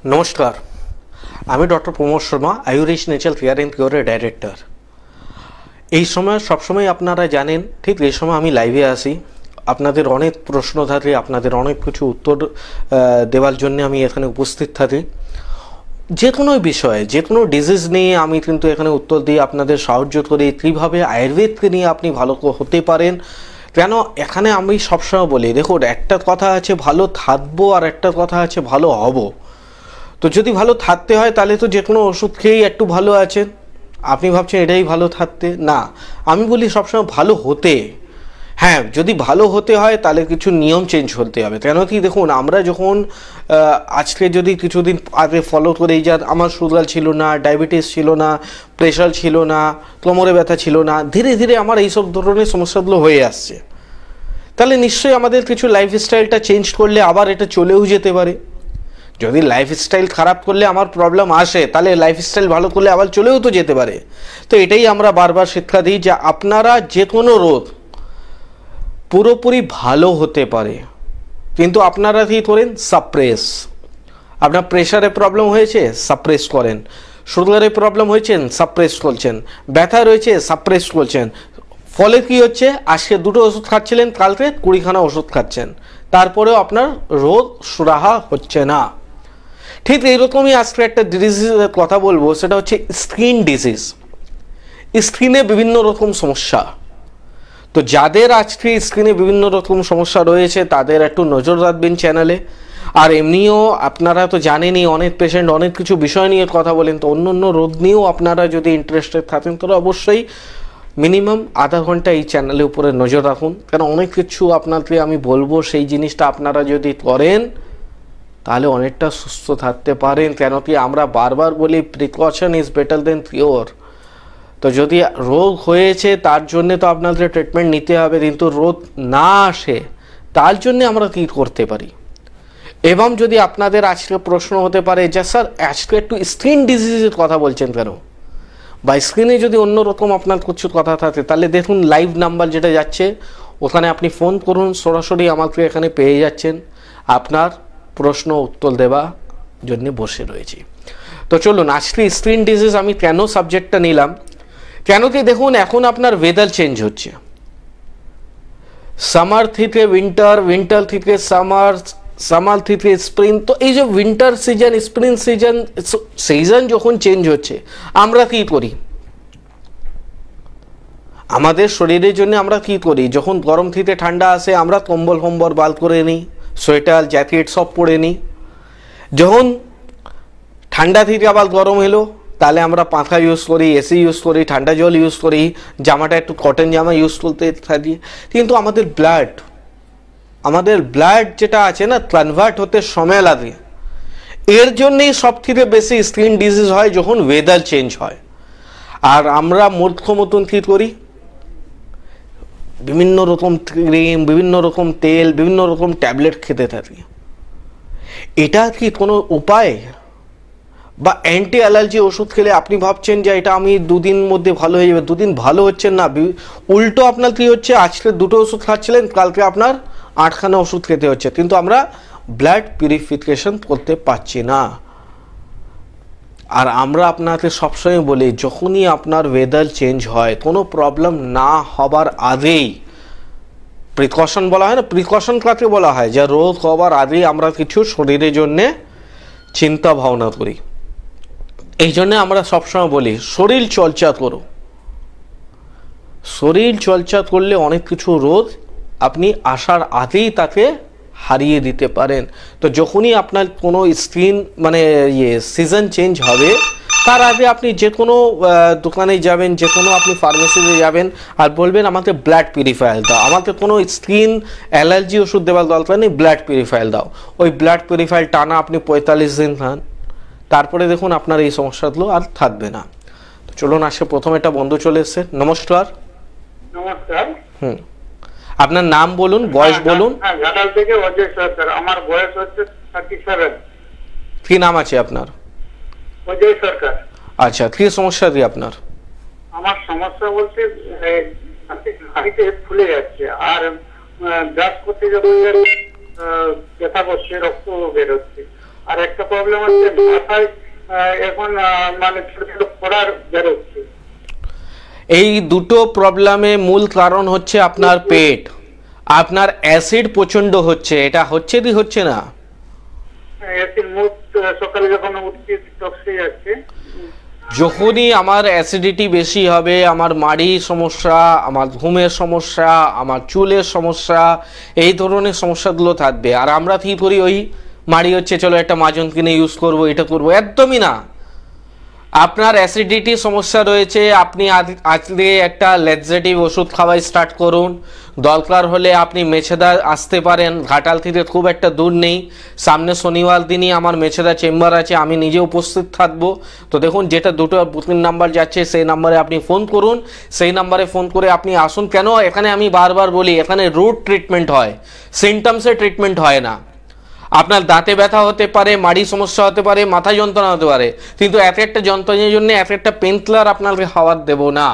नमस्कार আমি doctor Pramod Sharma Ayurish nature care and কিউরের ডাইরেক্টর। এই সময় সবসময় আপনারা জানেন ঠিক এই সময় আমি লাইভে আসি, আপনাদের অনেক প্রশ্ন থাকে, আপনাদের অনেক কিছু উত্তর দেওয়ার জন্য আমি এখানে উপস্থিত থাকি। যে কোনো বিষয়ে যে কোনো ডিজিজ নিয়ে আমি কিন্তু এখানে উত্তর দিয়ে আপনাদের সাহায্য করি, কীভাবে আয়ুর্বেদকে নিয়ে আপনি ভালো হতে পারেন। কেন এখানে আমি সবসময় বলি, দেখুন একটা কথা আছে ভালো থাকবো আর একটা কথা আছে ভালো হব। তো যদি ভালো থাকতে হয় তাহলে তো যে কোনো ওষুধ খেয়েই একটু ভালো আছেন, আপনি ভাবছেন এটাই ভালো থাকতে না। আমি বলি সবসময় ভালো হতে, হ্যাঁ যদি ভালো হতে হয় তাহলে কিছু নিয়ম চেঞ্জ করতে হবে। কেন কি দেখুন আমরা যখন আজকে যদি কিছুদিন আগে ফলো করে যান, আমার সুগার ছিল না, ডায়াবেটিস ছিল না, প্রেশার ছিল না, কোমরে ব্যথা ছিল না, ধীরে ধীরে আমার এইসব ধরনের সমস্যাগুলো হয়ে আসছে, তাহলে নিশ্চয়ই আমাদের কিছু লাইফস্টাইলটা চেঞ্জ করলে আবার এটা চলেও যেতে পারে। যদি লাইফস্টাইল খারাপ করলে আমার প্রবলেম আসে, তাহলে লাইফস্টাইল ভালো করলে আবার চলেও তো যেতে পারে। তো এটাই আমরা বারবার শিক্ষা দিই যে আপনারা যে কোনো রোগ পুরোপুরি ভালো হতে পারে, কিন্তু আপনারা কি করেন সাপ্রেস। আপনার প্রেশারে প্রবলেম হয়েছে সাপ্রেস করেন, সুগারে প্রবলেম হয়েছে সাপ্রেস করছেন, ব্যথা রয়েছে সাপ্রেস করছেন। ফলে কি হচ্ছে, আজকে 2টো ওষুধ খাচ্ছিলেন, কালকে 20খানা ওষুধ খাচ্ছেন, তারপরেও আপনার রোগ সুরাহা হচ্ছে না। ঠিক এইরকমই আজকে একটা ডিজিজের কথা বলবো, সেটা হচ্ছে স্কিন ডিজিজ। স্কিনে বিভিন্ন রকম সমস্যা, তো যাদের আজকে স্কিনে বিভিন্ন রকম সমস্যা রয়েছে তাদের একটু নজর রাখবেন চ্যানেলে। আর এমনিও আপনারা তো জানেনই অনেক পেশেন্ট অনেক কিছু বিষয় নিয়ে কথা বলেন, তো অন্য অন্য রোগ নিয়েও আপনারা যদি ইন্টারেস্টেড থাকেন তাহলে অবশ্যই মিনিমাম আধা ঘন্টা এই চ্যানেলের উপরে নজর রাখুন। কারণ অনেক কিছু আপনাকে আমি বলবো, সেই জিনিসটা আপনারা যদি করেন তাহলে অনেকটা সুস্থ থাকতে পারেন। কেন কি আমরা বারবার বলি precaution is better then cure. তো যদি রোগ হয়েছে তার জন্যে তো আপনাদের ট্রিটমেন্ট নিতে হবে, কিন্তু রোগ না আসে তার জন্যে আমরা কী করতে পারি। এবং যদি আপনাদের আজকে প্রশ্ন হতে পারে যে স্যার আজকে একটু স্কিন ডিজিজের কথা বলছেন কেন, বা স্ক্রিনে যদি অন্যরকম আপনার কিছু কথা থাকে, তাহলে দেখুন লাইভ নাম্বার যেটা যাচ্ছে ওখানে আপনি ফোন করুন, সরাসরি আমাকে এখানে পেয়ে যাচ্ছেন, আপনার প্রশ্ন উত্তর দেওয়া জন্য বসে রয়েছি। তো চলুন আজকে স্কিন ডিজিজ আমি কেন সাবজেক্টটা নিলাম, কেন কি দেখুন এখন আপনার ওয়েদার চেঞ্জ হচ্ছে, সামার থেকে উইন্টার, উইন্টার থেকে সামার, সামার থেকে স্প্রিং। তো এই যে winter season, spring season, season যখন চেঞ্জ হচ্ছে আমরা কি করি, আমাদের শরীরের জন্য আমরা কি করি, যখন গরম থেকে ঠান্ডা আসে আমরা কম্বল ফম্বল বাল করে নিই, সোয়েটার জ্যাকেট সব পরে নিই। যখন ঠান্ডা থেকে আবার গরম এলো তাহলে আমরা পাখা ইউজ করি, এসি ইউজ করি, ঠান্ডা জল ইউজ করি, জামাটা একটু কটন জামা ইউজ করতে থাকি। কিন্তু আমাদের ব্লাড যেটা আছে না, কনভার্ট হতে সময় লাগে। এর জন্যই সব থেকে বেশি স্কিন ডিজিজ হয় যখন ওয়েদার চেঞ্জ হয়। আর আমরা মূর্খ মতন কী করি, বিভিন্ন রকম ক্রিম, বিভিন্ন রকম তেল, বিভিন্ন রকম ট্যাবলেট খেতে থাকি। এটা কি কোনো উপায়? বা অ্যান্টি অ্যালার্জি ওষুধ খেলে আপনি ভাবছেন যে এটা আমি 2 দিন মধ্যে ভালো হয়ে যাবে, 2 দিন ভালো হচ্ছে না, উল্টো আপনার কি হচ্ছে, আজকে 2টো ওষুধ খাচ্ছিলেন, কালকে আপনার 8খানা ওষুধ খেতে হচ্ছে, কিন্তু আমরা ব্লাড পিউরিফিকেশন করতে পারছি না। আর আমরা আপনাকে সবসময় বলি যখনই আপনার ওয়েদার চেঞ্জ হয়, কোনো প্রবলেম না হবার আগেই প্রিকশন বলা হয় না, প্রিকশন কাকে বলা হয়, যে রোগ হবার আগেই আমরা কিছু শরীরের জন্যে চিন্তা ভাবনা করি। এই জন্যে আমরা সবসময় বলি শরীর চর্চা করো। শরীর চর্চা করলে অনেক কিছু রোগ আপনি আসার আগেই তাকে হারিয়ে দিতে পারেন। তো যখনই আপনার কোনো স্কিন মানে সিজন চেঞ্জ হবে তার আগে আপনি যে কোনো দোকানে যাবেন, যে কোনো আপনি ফার্মেসিতে যাবেন আর বলবেন আমাকে ব্লাড পিউরিফায়ার দাও, আমাকে কোনো স্কিন অ্যালার্জি ওষুধ দেওয়ার দরকার নেই, ব্লাড পিউরিফায়ার দাও। ওই ব্লাড পিউরিফায়ার টানা আপনি 45 দিন খান, তারপরে দেখুন আপনার এই সমস্যাগুলো আর থাকবে না। তো চলুন আজকে প্রথমে একটা বন্ধু চলে এসছে। নমস্কার। নমস্কার। আপনার নাম বলুন, বয়স বলুন। ঘাটাল থেকে অজয় সরকার, আমার বয়স হচ্ছে 37। কি নাম আছে আপনার? অজয় সরকার। আচ্ছা, কি সমস্যা কি আপনার? আমার সমস্যা বলতে হাঁড়িতে ফুলে যাচ্ছে, আর ব্রাশ করতে যখন ব্যথা করছে, রক্ত বেরোচ্ছে, আর একটা প্রবলেম হচ্ছে মাথায় এখন মানে ছোট ছোট ফোড়া বেরোচ্ছে। এই দুটো প্রবলেমে মূল কারণ হচ্ছে আপনার পেট, আপনার অ্যাসিড প্রচন্ড হচ্ছে, এটা হচ্ছে কি হচ্ছে না? অ্যাসিড মুখ সকালে যখন উঠছি টক্সে যাচ্ছে। যখনই আমার অ্যাসিডিটি বেশি হবে, আমার মাড়ির সমস্যা, আমার ঘুমের সমস্যা, আমার চুলের সমস্যা, এই ধরনের সমস্যাগুলো থাকবে। আর আমরা কি করি, ওই মাড়ি হচ্ছে চলো একটা মাজন কিনে ইউজ করবো, এটা করবো, একদমই না। আপনার অ্যাসিডিটি সমস্যা রয়েছে, আপনি আজকে একটা ল্যাক্সেটিভ ওষুধ খাওয়া স্টার্ট করুন। দরকার হলে আপনি মেছেদা আসতে পারেন, ঘাটাল থেকে খুব একটা দূর নেই। সামনে শনিবার দিনই আমার মেছেদা চেম্বার আছে, আমি নিজে উপস্থিত থাকবো। তো দেখুন, যেটা দুটো বুকিং নাম্বার যাচ্ছে সেই নাম্বারে আপনি ফোন করুন, সেই নাম্বারে ফোন করে আপনি আসুন। কেন এখানে আমি বারবার বলি, এখানে রুট ট্রিটমেন্ট হয়, সিমটমসে ট্রিটমেন্ট হয় না। আপনার দাঁতে ব্যথা হতে পারে, মাড়ি সমস্যা হতে পারে, মাথা যন্ত্রণা হতে পারে, কিন্তু এক একটা যন্ত্রণার জন্য এক একটা পেন কিলার আপনাকে খাওয়ার দেবো না।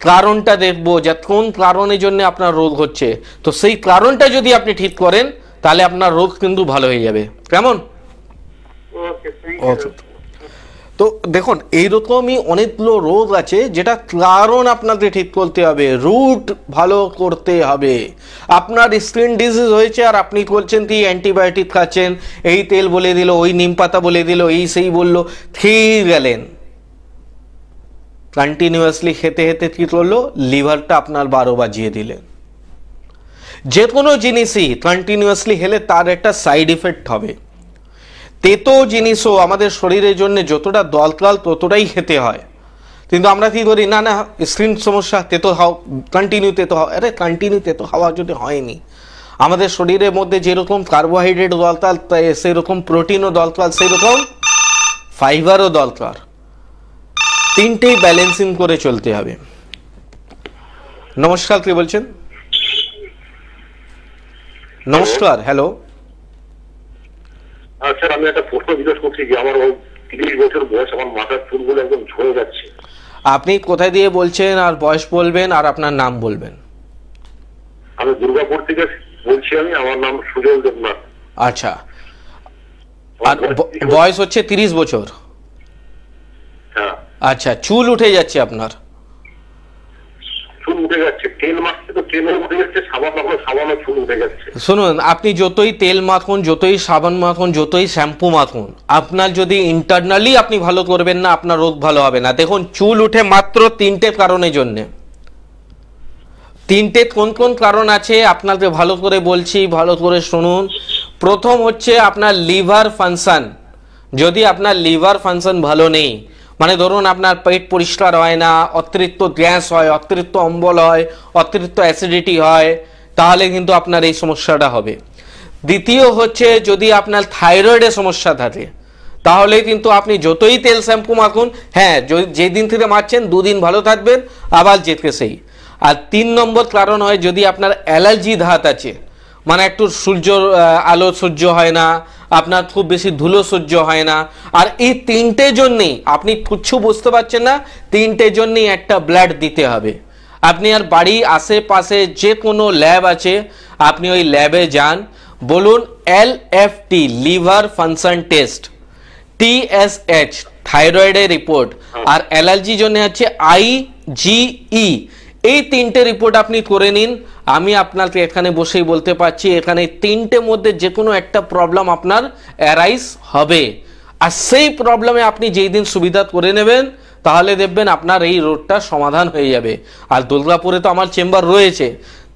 কারণটা দেখবো যে কোন কারণের জন্য আপনার রোগ হচ্ছে, তো সেই কারণটা যদি আপনি ঠিক করেন তাহলে আপনার রোগ কিন্তু ভালো হয়ে যাবে। কেমন? ওকে। তো দেখুন, এইরকমই অনেকগুলো রোগ আছে যেটা কারণ আপনাকে ঠিক করতে হবে, রুট ভালো করতে হবে। আপনার স্কিন ডিজিজ হয়েছে আর আপনি বলছেন কি অ্যান্টিবায়োটিক খাচ্ছেন, এই তেল বলে দিল, ওই নিম পাতা বলে দিল, এই সেই বললো, খেয়ে গেলেন। কন্টিনিউয়াসলি খেতে খেতে কি করলো, লিভারটা আপনার 12 বাজিয়ে দিলেন। যে কোনো জিনিসই কন্টিনিউয়াসলি খেলে তার একটা সাইড ইফেক্ট হবে। তেতো জিনিসও আমাদের শরীরের জন্য যতটা দরকার ততটাই খেতে হয়, কিন্তু আমরা কি করি, না না স্কিন সমস্যা, তেতো খাও, কন্টিনিউ তেতো খাও। আরে কন্টিনিউ তেতো খাওয়া যদি হয়নি, আমাদের শরীরের মধ্যে যেরকম কার্বোহাইড্রেট দরকার সেরকম প্রোটিনও দরকার, সেরকম ফাইবারও দরকার। তিনটেই ব্যালেন্সিং করে চলতে হবে। নমস্কার, কে বলছেন? নমস্কার, হ্যালো। স্যার, আমি একটা প্রশ্ন জিজ্ঞেস করছি যে আমার 30 বছর বয়স, আমার মাথার চুলগুলো একদম ঝরে যাচ্ছে। আপনি কোথায় দিয়ে বলছেন আর বয়স বলবেন আর আপনার নাম বলবেন। আমি দুর্গাপুর থেকে বলছি, আমার নাম সুজল দেবনাথ। আচ্ছা, আর বয়স হচ্ছে 30 বছর? হ্যাঁ। আচ্ছা, চুল উঠে যাচ্ছে আপনার? চুল উঠে যাচ্ছে, তেল মাখছে তো তেলও উঠে যাচ্ছে, সাবান মাখলে সাবানও চুল উঠে যাচ্ছে। শুনুন, আপনি যতই তেল মাখুন, যতই সাবান মাখুন, যতই শ্যাম্পু মাখুন, আপনার যদি ইন্টারনালি আপনি ভালো করবেন না, আপনার রোগ ভালো হবে না। দেখুন, চুল উঠে মাত্র 3টে কারণের জন্যে। 3টে কোন কোন কারণ আছে আপনাকে ভালো করে বলছি, ভালো করে শুনুন। প্রথম হচ্ছে আপনার লিভার ফাংশন। যদি আপনার লিভার ফাংশন ভালো নেই, মানে ধরুন আপনার পেট পরিষ্কার হয় না, অতিরিক্ত গ্যাস হয়, অতিরিক্ত অম্বল হয়, অতিরিক্ত অ্যাসিডিটি হয়, তাহলে কিন্তু আপনার এই সমস্যাটা হবে। দ্বিতীয় হচ্ছে যদি আপনার থাইরয়েডের সমস্যা থাকে, তাহলে কিন্তু আপনি যতই তেল শ্যাম্পু মাখুন, হ্যাঁ যেদিন থেকে মাখছেন 2 দিন ভালো থাকবেন, আবার যেতে সেই। আর 3 নম্বর কারণ হয় যদি আপনার অ্যালার্জি ধাত আছে, মানে একটু সূর্য আলো সহ্য হয় না, আপনার খুব বেশি ধুলো সহ্য হয় না। আর এই 3টে জন্যেই আপনি কিচ্ছু বুঝতে পারছেন না, 3টে জন্যেই একটা ব্লাড দিতে হবে। আপনি আর বাড়ির আশেপাশে যে কোনো ল্যাব আছে, আপনি ওই ল্যাবে যান, বলুন LFT liver function test, TSH থাইরয়েডের রিপোর্ট, আর অ্যালার্জির জন্য আছে IgE। এই 3টে রিপোর্ট আপনি করে নিন। আমি আপনাকে এখানে বসেই বলতে পারছি, এখানে 3টের মধ্যে যে কোনো একটা প্রবলেম আপনার অ্যারাইজ হবে। আর সেই প্রবলেমে আপনি যেই দিন সুবিধা করে নেবেন, তাহলে দেখবেন আপনার এই রোগটা সমাধান হয়ে যাবে। আর দুর্গাপুরে তো আমার চেম্বার রয়েছে,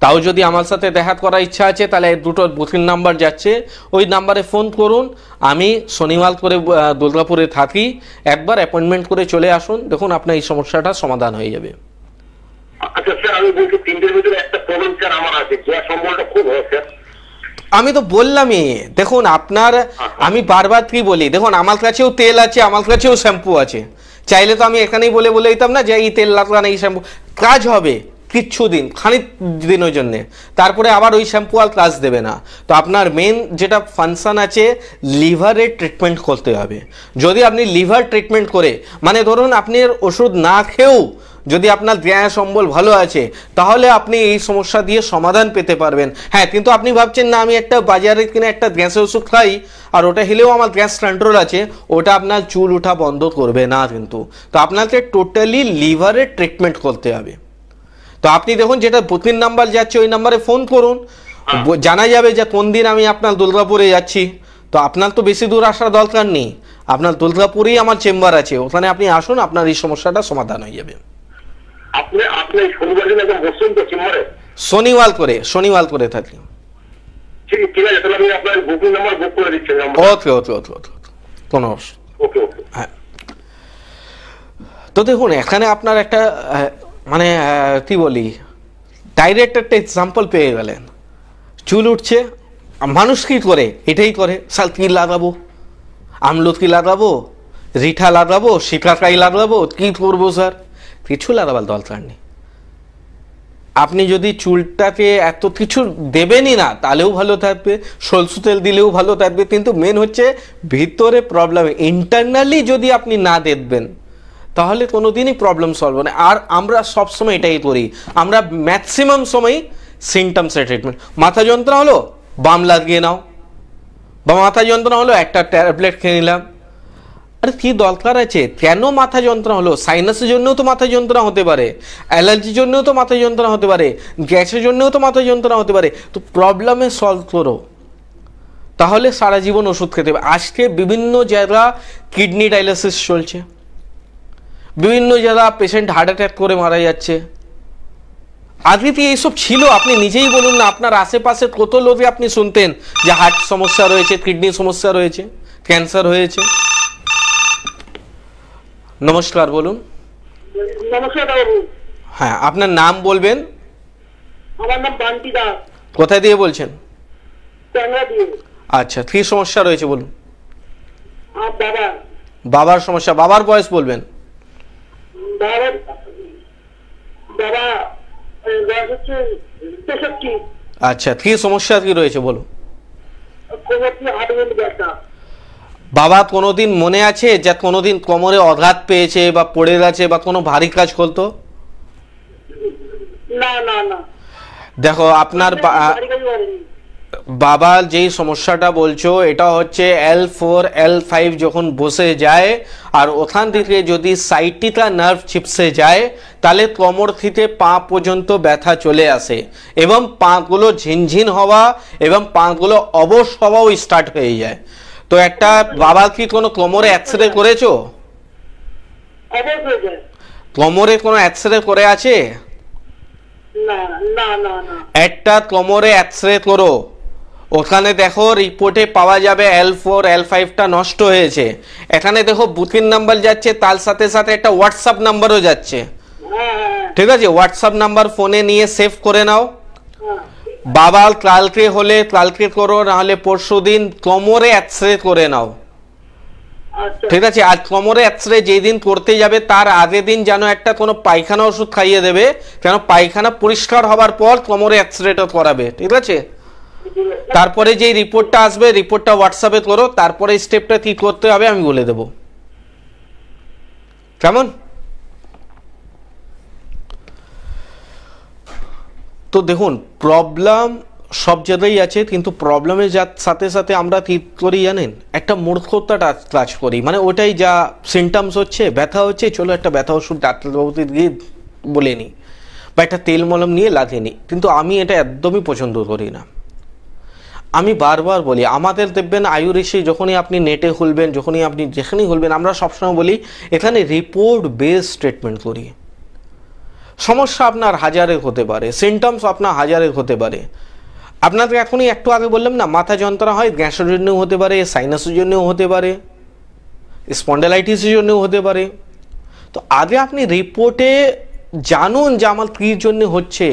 তাও যদি আমার সাথে দেখা করার ইচ্ছা আছে, তাহলে দুটো বুকিং নাম্বার যাচ্ছে, ওই নাম্বারে ফোন করুন। আমি শনিবার করে দুর্গাপুরে থাকি, একবার অ্যাপয়েন্টমেন্ট করে চলে আসুন, দেখুন আপনার এই সমস্যাটা সমাধান হয়ে যাবে। আচ্ছা স্যার, আমি বলছি 3টের ভিতরে একটা প্রবলেম স্যার আমার আছে, গ্যাস অম্বলটা খুব হয় স্যার। আমি তো বললামই, দেখুন আপনার, আমি বারবার কি বলি, দেখুন আমার কাছেও তেল আছে, আমার কাছেও শ্যাম্পু আছে, চাইলে তো আমি এখানেই বলে দিতাম না যে এই তেল লাগান, এই শ্যাম্পু, কাজ হবে কিচ্ছু দিন, খানিক দিনের জন্যে, তারপরে আবার ওই শ্যাম্পু আর কাজ দেবে না। তো আপনার মেন যেটা ফাংশন আছে, লিভারের ট্রিটমেন্ট করতে হবে। যদি আপনি লিভার ট্রিটমেন্ট করে, মানে ধরুন আপনি ওষুধ না খেয়েও যদি আপনার গ্যাস অম্বল ভালো আছে তাহলে আপনি এই সমস্যা দিয়ে সমাধান পেতে পারবেন। হ্যাঁ, কিন্তু আপনি ভাবছেন না আমি একটা বাজারে কিনে একটা গ্যাসের ওষুধ খাই আর ওটা খেলেও আমার গ্যাস কন্ট্রোল আছে, ওটা আপনার চুল ওঠা বন্ধ করবে না কিন্তু। তো আপনাকে টোটালি লিভারের ট্রিটমেন্ট করতে হবে। তো আপনি দেখুন যেটা বুকিং নাম্বার যাচ্ছে ওই নাম্বারে ফোন করুন, জানা যাবে যে কোন দিন আমি আপনার দুর্গাপুরে যাচ্ছি। তো আপনার তো বেশি দূর আসার দরকার নেই, আপনার দুর্গাপুরেই আমার চেম্বার আছে, ওখানে আপনি আসুন, আপনার এই সমস্যাটা সমাধান হয়ে যাবে। আপনি আপনি শনিবার দিন একদম বসছেন তো চেম্বারে? শনিবার করে থাকি। ঠিক আছে, তাহলে আমি আপনার বুকিং নাম্বার বুক করে দিচ্ছি। ওকে ওকে ওকে ওকে কোনো ওকে ওকে। হ্যাঁ, তো দেখুন এখানে আপনার একটা মানে কি বলি ডাইরেক্ট একটা এক্সাম্পল পেয়ে গেলেন। চুল উঠছে, মানুষ কি করে এটাই করে, সাল কি লাগাবো, আমলকি লাগাবো, রিঠা লাগাবো, শিকাকাই লাগাবো, কি করবো স্যার, কিছু লাগাবার দরকার নেই। আপনি যদি চুলটাকে এত কিছু দেবেনই না তাহলেও ভালো থাকবে, সরষে তেল দিলেও ভালো থাকবে, কিন্তু মেন হচ্ছে ভিতরে প্রবলেম, ইন্টারনালি যদি আপনি না দেখবেন তাহলে কোনোদিনই প্রবলেম সলভ হয় না। আর আমরা সবসময় এটাই করি, আমরা ম্যাক্সিমাম সময় সিমটমসের ট্রিটমেন্ট। মাথা যন্ত্রণা হলো বাম লাগিয়ে নাও, বা মাথা যন্ত্রণা হলো একটা ট্যাবলেট খেয়ে নিলাম। আরে কি দরকার আছে, কেন মাথা যন্ত্রণা হলো? সাইনাসের জন্যও তো মাথা যন্ত্রণা হতে পারে, অ্যালার্জির জন্যও তো মাথা যন্ত্রণা হতে পারে, গ্যাসের জন্যও তো মাথা যন্ত্রণা হতে পারে। তো প্রবলেমে সলভ করো, তাহলে সারা জীবন ওষুধ খেতে হবে। আজকে বিভিন্ন জায়গা কিডনি ডায়ালিসিস চলছে, বিভিন্ন জায়গা পেশেন্ট হার্ট অ্যাটাক করে মারা যাচ্ছে। আগে কি এইসব ছিল? আপনি নিজেই বলুন না, আপনার আশেপাশে কত লোকে আপনি শুনতেন যে হার্ট সমস্যা রয়েছে, কিডনি সমস্যা রয়েছে, ক্যান্সার হয়েছে। নমস্কার, বলুন। নমস্কার বাবু। হ্যাঁ, আপনার নাম বলবেন। আমার নাম বান্টি দাস। কোথায় দিয়ে বলছেন? ট্যাংরা দিয়ে। আচ্ছা, কি সমস্যা রয়েছে বলুন। আর বাবা। বাবার সমস্যা, বাবার বয়স বলবেন। বাবা বয়স হচ্ছে 63। আচ্ছা, কি সমস্যা কি রয়েছে বলুন। কোমরটি হাঁটুর ব্যথা। বাবা কোনোদিন মনে আছে যে কোনোদিন কোমরে আঘাত পেয়েছে বা পড়ে গেছে বা কোনো ভারী কাজ করতো? না না না। দেখো আপনার বাবার যেই সমস্যাটা বলছো এটা হচ্ছে L4 L5 যখন বসে যায় আর ওখান থেকে যদি সাইটিকা নার্ভ চিপসে যায় তাহলে কোমর থেকে পা পর্যন্ত ব্যথা চলে আসে এবং পাগুলো ঝিনঝিন হওয়া এবং পাগুলো অবশ হওয়াও স্টার্ট হয়ে যায়। তো একটা বাবা কি কোনো কোমরে এক্সরে করেছো? কোমরে কোনো এক্সরে করে আছে? না না না না। একটা কোমরে এক্সরে করো, ওখানে দেখো রিপোর্টে পাওয়া যাবে L4 L5টা নষ্ট হয়েছে। এখানে দেখো বুকিং নাম্বার যাচ্ছে, তার সাথে সাথে একটা হোয়াটসঅ্যাপ নাম্বারও যাচ্ছে। ঠিক আছে, হোয়াটসঅ্যাপ নাম্বার ফোনে নিয়ে সেভ করে নাও। বাবা কালকে হলে কালকে করো, নাহলে পরশু দিন কোমরে এক্সরে করে নাও। ঠিক আছে, আজ কোমরে এক্সরে যেই দিন করতে যাবে তার আগের দিন যেন একটা কোনো পায়খানা ওষুধ খাইয়ে দেবে, কেন পায়খানা পরিষ্কার হবার পর কোমরে এক্সরেটা করাবে। ঠিক আছে, তারপরে যেই রিপোর্টটা আসবে রিপোর্টটা হোয়াটসঅ্যাপে করো, তারপরে স্টেপটা কি করতে হবে আমি বলে দেব। কেমন? তো দেখুন প্রবলেম সব জায়গায় আছে, কিন্তু প্রবলেমের সাথে সাথে আমরা কি করি জানেন, একটা মূর্খতাটা কাজ করি। মানে ওটাই যা সিমটমস হচ্ছে, ব্যথা হচ্ছে, চলো একটা ব্যথা ওষুধ ডাক্তারবাবুতে গিয়ে বলে নিই বা একটা তেল মলম নিয়ে লাগিয়ে নিই, কিন্তু আমি এটা একদমই পছন্দ করি না। আমি বারবার বলি, আমাদের দেখবেন আয়ুর্বেশে যখনই আপনি নেটে খুলবেন, যখনই আপনি যেখানেই খুলবেন, আমরা সবসময় বলি এখানে রিপোর্ট বেসড ট্রিটমেন্ট করি। সমস্যা আপনার হাজারের হতে পারে, সিমটমস আপনার হাজারের হতে পারে। আপনাদের এখনই একটু আগে বললাম না, মাথা যন্ত্রণা হয় গ্যাসের জন্যও হতে পারে, সাইনাসের জন্যও হতে পারে, স্পন্ডালাইটিসের জন্যও হতে পারে। তো আগে আপনি রিপোর্টে জানুন যে আমার কী জন্য হচ্ছে।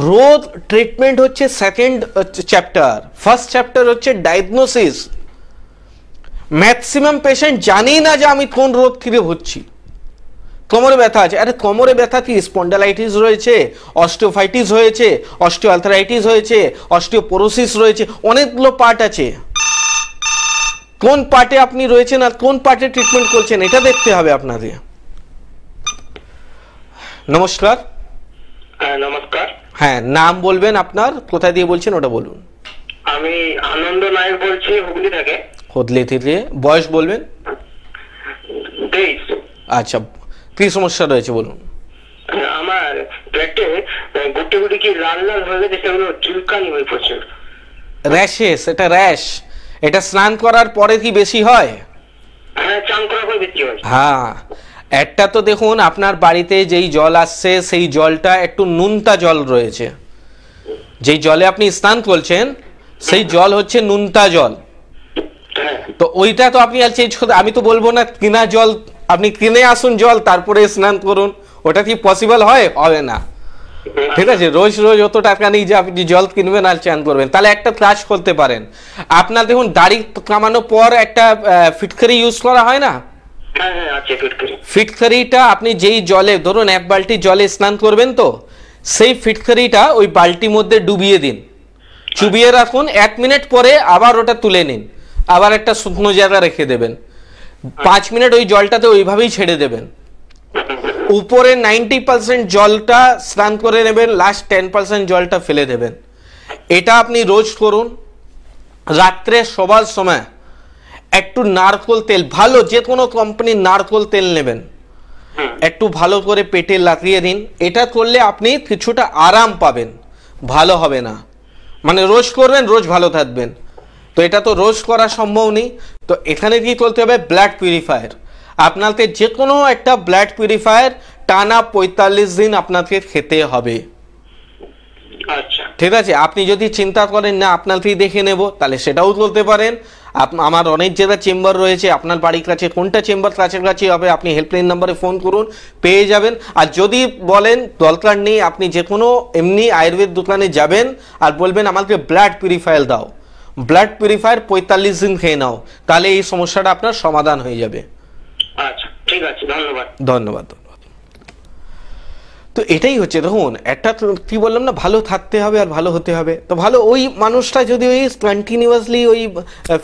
রোগ ট্রিটমেন্ট হচ্ছে সেকেন্ড চ্যাপ্টার, ফার্স্ট চ্যাপ্টার হচ্ছে ডায়াগনোসিস। ম্যাক্সিমাম পেশেন্ট জানেই না যে আমি কোন রোগ থেকে হচ্ছি। কোমরে ব্যথা আছে, আরে কোমরে ব্যথা কি স্পন্ডালাইটিস রয়েছে, অস্টিওফাইটিস হয়েছে, অস্টিওআর্থ্রাইটিস হয়েছে, অস্টিওপোরোসিস রয়েছে, অনেকগুলো পার্ট আছে। কোন পার্টে আপনি রয়েছেন আর কোন পার্টে ট্রিটমেন্ট করছেন এটা দেখতে হবে আপনাদের। নমস্কার। নমস্কার। হ্যাঁ, নাম বলবেন আপনার, কোথায় দিয়ে বলছেন ওটা বলুন। আমি আনন্দ নায়ক বলছি, হুগলি থেকে। হুগলি থেকে। বয়স বলবেন? 23। আচ্ছা, কি সমস্যা রয়েছে বলুন। আমার পেটে গুটি গুটি কি লাল লাল হয়ে গেছে, সেগুলো চুলকানি হয়ে প্রচুর। র্যাশেস, এটা র্যাশ, এটা স্নান করার পরে কি বেশি হয়? হ্যাঁ, চান করার পর বেশি হয়। হ্যাঁ, একটা তো দেখুন আপনার বাড়িতে যেই জল আসছে সেই জলটা একটু নুনতা জল রয়েছে। যেই জলে আপনি স্নান করছেন সেই জল হচ্ছে নুনতা জল। তো ওইটা তো আপনি আর চেঞ্জ করতে, আমি তো বলবো না কিনা জল, আপনি কিনে আসুন জল তারপরে স্নান করুন, ওটা কি পসিবল হয়? হবে না। ঠিক আছে, রোজ রোজ অত টাকা নেই যে আপনি জল কিনবেন আর চান করবেন। তাহলে একটা কাজ করতে পারেন, আপনার দেখুন দাড়ি কামানোর পর একটা ফিটকারি ইউজ করা হয় না? ফিটকারিটা আপনি যেই জলে, ধরুন 1 বালতি জলে স্নান করবেন, তো সেই ফিটকারিটা ওই বালতির মধ্যে ডুবিয়ে দিন, চুবিয়ে রাখুন। 1 মিনিট পরে আবার ওটা তুলে নিন, আবার একটা শুকনো জায়গা রেখে দেবেন। 5 মিনিট ওই জলটাতে ওইভাবেই ছেড়ে দেবেন। উপরে 90% জলটা স্নান করে নেবেন, লাস্ট 10% জলটা ফেলে দেবেন। এটা আপনি রোজ করুন। রাত্রে শোবার সময় একটু নারকোল তেল, ভালো যে কোনো কোম্পানির নারকোল তেল নেবেন, একটু ভালো করে পেটে লাগিয়ে দিন। এটা করলে আপনি কিছুটা আরাম পাবেন, ভালো হবে না। মানে রোজ করবেন, রোজ ভালো থাকবেন। তো এটা তো রোজ করা সম্ভব নেই, তো এখানে কি করতে হবে, ব্লাড পিউরিফায়ার। আপনাকে যে কোনো একটা ব্লাড পিউরিফায়ার টানা 45 দিন আপনাকে খেতে হবে। ঠিক আছে, আপনি যদি চিন্তা করেন না আপনাকেই দেখে নেব, তাহলে সেটাও করতে পারেন। আমার অনেক জায়গায় চেম্বার রয়েছে, আপনার বাড়ির কাছে কোনটা চেম্বার কাছাকাছি হবে আপনি হেল্পলাইন নাম্বারে ফোন করুন, পেয়ে যাবেন। আর যদি বলেন দরকার নেই, আপনি যে কোনো এমনি আয়ুর্বেদ দোকানে যাবেন আর বলবেন আমাকে ব্লাড পিউরিফায়ার দাও, ব্লাড পিউরিফায়ার 45 দিন খেয়ে নাও, তাহলে এই সমস্যাটা আপনার সমাধান হয়ে যাবে। আচ্ছা, ঠিক আছে, ধন্যবাদ। ধন্যবাদ। তো এটাই হচ্ছে, দেখুন একটা কি বললাম না, ভালো থাকতে হবে আর ভালো হতে হবে। তো ভালো ওই মানুষটা যদি ওই কন্টিনিউয়াসলি ওই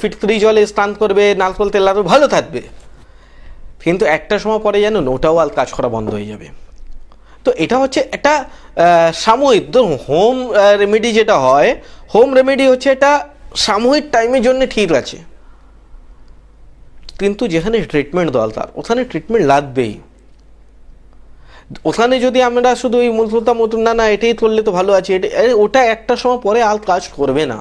ফিটকারি জলে স্নান করবে, নারকেল তেল লাগাবে, ভালো থাকবে, কিন্তু একটা সময় পরে জানুন ওটাও আর কাজ করা বন্ধ হয়ে যাবে। তো এটা হচ্ছে একটা সাময়িক, ধরুন হোম রেমেডি যেটা হয়, হোম রেমেডি হচ্ছে এটা সাময়িক টাইমের জন্য ঠিক আছে, কিন্তু যেখানে ট্রিটমেন্ট দরকার ওখানে ট্রিটমেন্ট লাগবেই। ওখানে যদি আমরা শুধু ওই মূলতা মতন না এটাই করলে তো ভালো আছে, ওটা একটা সময় পরে আর কাজ করবে না।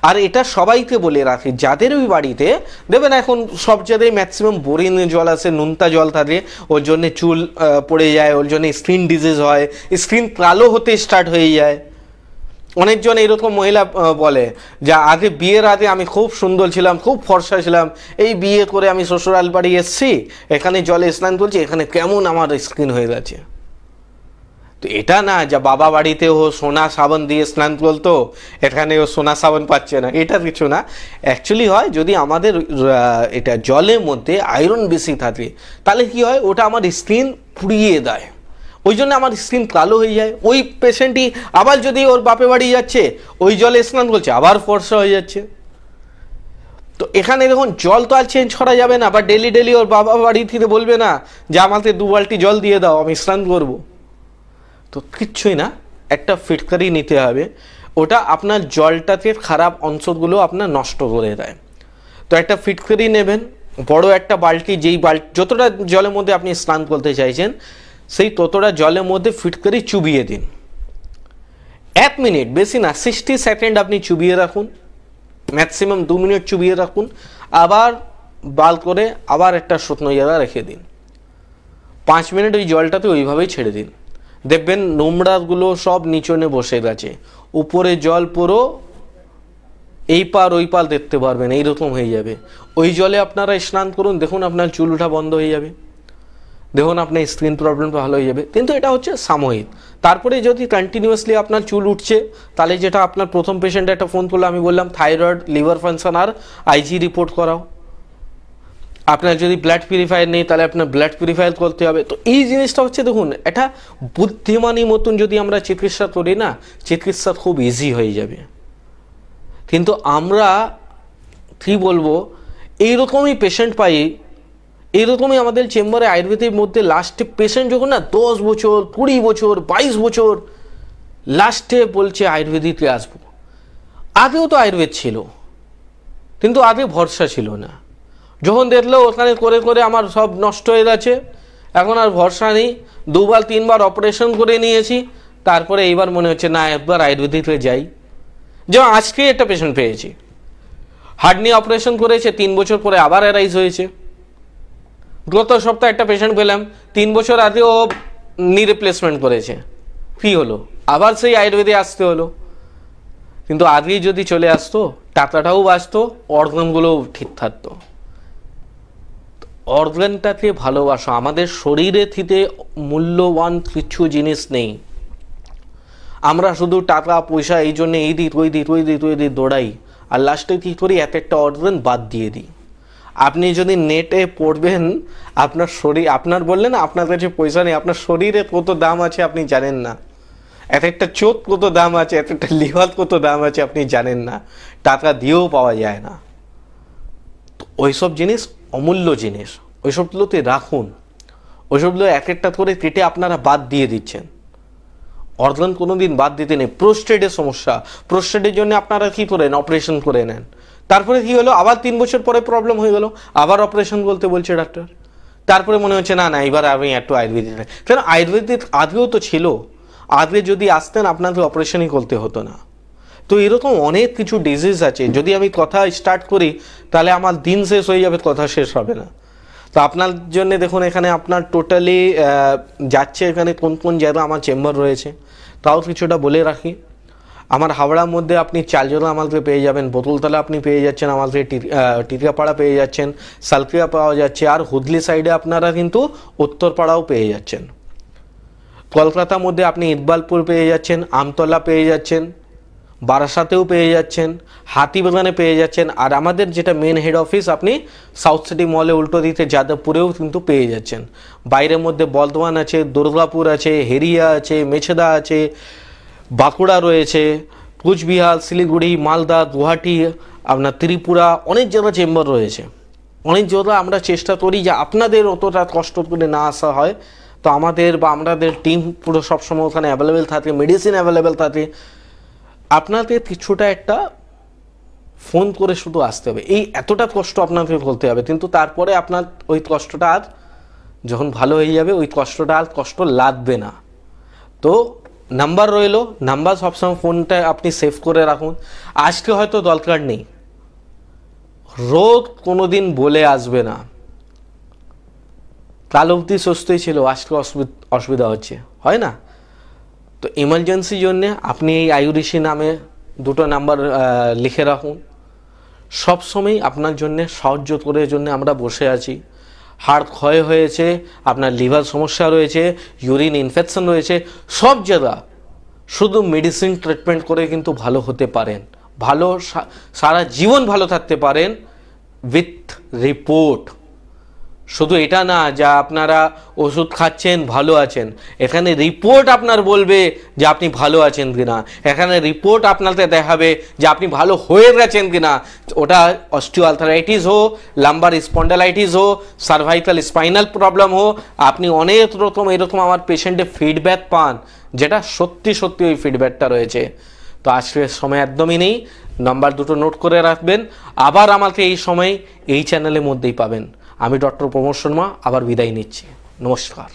আর এটা সবাইকে বলে রাখি, যাদের ওই বাড়িতে দেখবেন এখন সব জায়গায় ম্যাক্সিমাম বোরিং জল আছে, নুনতা জল থাকে, ওর জন্যে চুল পড়ে যায়, ওর জন্য স্কিন ডিজিজ হয়, স্কিন কালো হতে স্টার্ট হয়ে যায়। অনেকজন এরকম মহিলা বলে যে আগে বিয়ের আগে আমি খুব সুন্দর ছিলাম, খুব ফর্সা ছিলাম, এই বিয়ে করে আমি শ্বশুরাল বাড়ি এসেছি, এখানে জলে স্নান করছি, এখানে কেমন আমার স্কিন হয়ে গেছে। তো এটা না যে বাবা বাড়িতে ও সোনা সাবান দিয়ে স্নান করতো, এখানে ও সোনা সাবান পাচ্ছে না, এটা কিছু না। অ্যাকচুয়ালি হয় যদি আমাদের এটা জলের মধ্যে আয়রন বেশি থাকে, তাহলে কি হয়, ওটা আমার স্কিন পুড়িয়ে দেয়, ওই জন্য আমার স্কিন কালো হয়ে যায়। ওই পেশেন্টই আবার যদি ওর বাপে বাড়ি যাচ্ছে, ওই জলে স্নান করছে, আবার ফর্সা হয়ে যাচ্ছে। তো এখানে দেখুন জল তো আর চেঞ্জ করা যাবে না, বা ডেলি ডেলি ওর বাবা বাড়ি থেকে বলবে না যে আমাকে 2 বালতি জল দিয়ে দাও আমি স্নান করবো। তো কিচ্ছুই না, একটা ফিটকারি নিতে হবে, ওটা আপনার জলটাকে খারাপ অংশগুলো আপনার নষ্ট করে দেয়। তো একটা ফিটকারি নেবেন, বড় একটা বালতি, যেই বালতি যতটা জলের মধ্যে আপনি স্নান করতে চাইছেন সেই ততটা জলের মধ্যে ফিটকারি চুবিয়ে দিন। 1 মিনিট, বেশি না, 60 সেকেন্ড আপনি চুবিয়ে রাখুন, ম্যাক্সিমাম 2 মিনিট চুবিয়ে রাখুন, আবার বাল করে আবার একটা শুকনো জায়গা রেখে দিন। 5 মিনিট ওই জলটাতে ওইভাবেই ছেড়ে দিন, দেখবেন নোংরাগুলো সব নিচনে বসে গেছে, উপরে জল পুরো এই পার ওই পার দেখতে পারবেন, এইরকম হয়ে যাবে। ওই জলে আপনারা স্নান করুন, দেখুন আপনার চুল ওঠা বন্ধ হয়ে যাবে, দেখুন আপনার স্কিন প্রবলেমটা ভালো হয়ে যাবে। কিন্তু এটা হচ্ছে সাময়িক। তারপরে যদি কন্টিনিউয়াসলি আপনার চুল উঠছে, তাহলে যেটা আপনার প্রথম পেশেন্ট একটা ফোন করলে আমি বললাম থাইরয়েড, লিভার ফাংশন আর আইজি রিপোর্ট করাও। আপনার যদি ব্লাড পিউরিফায়ার নেই তাহলে আপনার ব্লাড পিউরিফায়ার করতে হবে। তো এই জিনিসটা হচ্ছে দেখুন, এটা বুদ্ধিমানী মতন যদি আমরা চিকিৎসা করি না, চিকিৎসা খুব ইজি হয়ে যাবে। কিন্তু আমরা কি বলবো, এইরকমই পেশেন্ট পাই, এইরকমই আমাদের চেম্বারে আয়ুর্বেদের মধ্যে লাস্টে পেশেন্ট যখন না 10 বছর 20 বছর 22 বছর লাস্টে বলছে আয়ুর্বেদিকে আসবো। আগেও তো আয়ুর্বেদ ছিল, কিন্তু আগে ভরসা ছিল না। যখন দেখলো ওখানে করে করে আমার সব নষ্ট হয়ে গেছে, এখন আর ভরসা নেই, 2বার 3বার অপারেশন করে নিয়েছি, তারপরে এইবার মনে হচ্ছে না একবার আয়ুর্বেদিকে যাই। যেমন আজকে একটা পেশেন্ট পেয়েছি, হার্ট নিয়ে অপারেশন করেছে, 3 বছর পরে আবার অ্যারাইজ হয়েছে। গত সপ্তাহে একটা পেশেন্ট পেলাম, 3 বছর আগে ও নি রিপ্লেসমেন্ট করেছে, কি হলো, আবার সেই আয়ুর্বেদে আসতে হলো। কিন্তু আগেই যদি চলে আসতো, টাকাটাও বাঁচতো, অর্গানগুলোও ঠিক থাকতো। অর্গানটাকে ভালোবাসো। আমাদের শরীরে থেকে মূল্যবান কিছু জিনিস নেই। আমরা শুধু টাকা পয়সা এই জন্য এই দিই ওই দিই ওই দিই ওই দিই দৌড়াই, আর লাস্টে কী করি এক একটা অর্গান বাদ দিয়ে দিই। আপনি যদি নেটে পড়বেন, আপনার শরীর, আপনার বললেন আপনার কাছে পয়সা নেই, আপনার শরীরে কত দাম আছে আপনি জানেন না। এক একটা চোখ কত দাম আছে, এক একটা লিভার কত দাম আছে আপনি জানেন না, টাকা দিয়েও পাওয়া যায় না। ওইসব জিনিস অমূল্য জিনিস, ওইসবগুলোতে রাখুন। ওইসবগুলো এক একটা করে কেটে আপনারা বাদ দিয়ে দিচ্ছেন। অর্গান কোনো দিন বাদ দিতে নেই। প্রোস্টেটের সমস্যা, প্রোস্টেটের জন্য আপনারা কী করেন, অপারেশন করে নেন। তারপরে কি হলো, আবার 3 বছর পরে প্রবলেম হয়ে গেল, আবার অপারেশন বলতে বলছে ডাক্তার। তারপরে মনে হচ্ছে না না এবার আমি একটু আয়ুর্বেদিক, কেন আয়ুর্বেদিক আগেও তো ছিল। আগে যদি আসতেন আপনাকে অপারেশনই করতে হতো না। তো এরকম অনেক কিছু ডিজিজ আছে, যদি আমি কথা স্টার্ট করি তাহলে আমার দিন শেষ হয়ে যাবে, কথা শেষ হবে না। তো আপনার জন্য দেখুন এখানে আপনার টোটালি যাচ্ছে এখানে কোন কোন জায়গা আমার চেম্বার রয়েছে, তাও কিছুটা বলে রাখি। আমার হাওড়ার মধ্যে আপনি চালজোড়া আমাকে পেয়ে যাবেন, বোতলতলা আপনি পেয়ে যাচ্ছেন, আমাকে টিকিয়াপাড়া পেয়ে যাচ্ছেন, সালকিয়া পাওয়া যাচ্ছে, আর হুগলি সাইডে আপনারা কিন্তু উত্তরপাড়াও পেয়ে যাচ্ছেন। কলকাতার মধ্যে আপনি ইকবালপুর পেয়ে যাচ্ছেন, আমতলা পেয়ে যাচ্ছেন, বারাসাতেও পেয়ে যাচ্ছেন, হাতিবাগানে পেয়ে যাচ্ছেন, আর আমাদের যেটা মেন হেড অফিস আপনি সাউথ সিটি মলে উল্টো দিতে যাদবপুরেও কিন্তু পেয়ে যাচ্ছেন। বাইরের মধ্যে বর্ধমান আছে, দুর্গাপুর আছে, হেরিয়া আছে, মেছেদা আছে, বাঁকুড়া রয়েছে, কুচবিহার, শিলিগুড়ি, মালদা, গুয়াহাটি, আপনার ত্রিপুরা, অনেক জায়গা চেম্বার রয়েছে। অনেক জায়গা আমরা চেষ্টা করি যে আপনাদের অতটা কষ্ট করে না আসা হয়, তো আমাদের বা আমাদের টিম পুরো সবসময় ওখানে অ্যাভেলেবেল থাকে, মেডিসিন অ্যাভেলেবেল থাকে। আপনাদের কিছুটা একটা ফোন করে শুধু আসতে হবে, এই এতটা কষ্ট আপনাকে বলতে হবে, কিন্তু তারপরে আপনার ওই কষ্টটা আর যখন ভালো হয়ে যাবে ওই কষ্টটা আর কষ্ট লাগবে না। তো নাম্বার রইলো, নাম্বার সবসময় ফোনটা আপনি সেভ করে রাখুন। আজকে হয়তো দরকার নেই, রোজ কোনো দিন বলে আসবে না কাল অবধি সুস্থই ছিল, আজকে অসুবিধা হচ্ছে, হয় না? তো এমার্জেন্সির জন্যে আপনি এই আয়ুরিশি নামে 2টো নাম্বার লিখে রাখুন। সবসময় আপনার জন্যে সাহায্য করার জন্য আমরা বসে আছি। হাড় ক্ষয় হয়েছে, আপনার লিভার সমস্যা রয়েছে, ইউরিন ইনফেকশন রয়েছে, সব জায়গা শুধু মেডিসিন ট্রিটমেন্ট করে কিন্তু ভালো হতে পারেন, ভালো সারা জীবন ভালো থাকতে পারেন উইথ রিপোর্ট। শুধু এটা না যা আপনারা ওষুধ খাচ্ছেন ভালো আছেন, এখানে রিপোর্ট আপনার বলবে যে আপনি ভালো আছেন কিনা, এখানে রিপোর্ট আপনাকে দেখাবে যে আপনি ভালো হয়ে গেছেন কিনা। ওটা অস্টিওআর্থ্রাইটিস হোক, লাম্বার স্পন্ডালাইটিস হোক, সার্ভাইকাল স্পাইনাল প্রবলেম হোক, আপনি অনেক রকম এরকম আমার পেশেন্টের ফিডব্যাক পান, যেটা সত্যি সত্যি ওই ফিডব্যাকটা রয়েছে। তো আজকের সময় একদমই নেই, নাম্বার 2টো নোট করে রাখবেন। আবার আমাকে এই সময় এই চ্যানেলের মধ্যেই পাবেন। আমি ডক্টর প্রমোদ শর্মা আবার বিদায় নিচ্ছি, নমস্কার।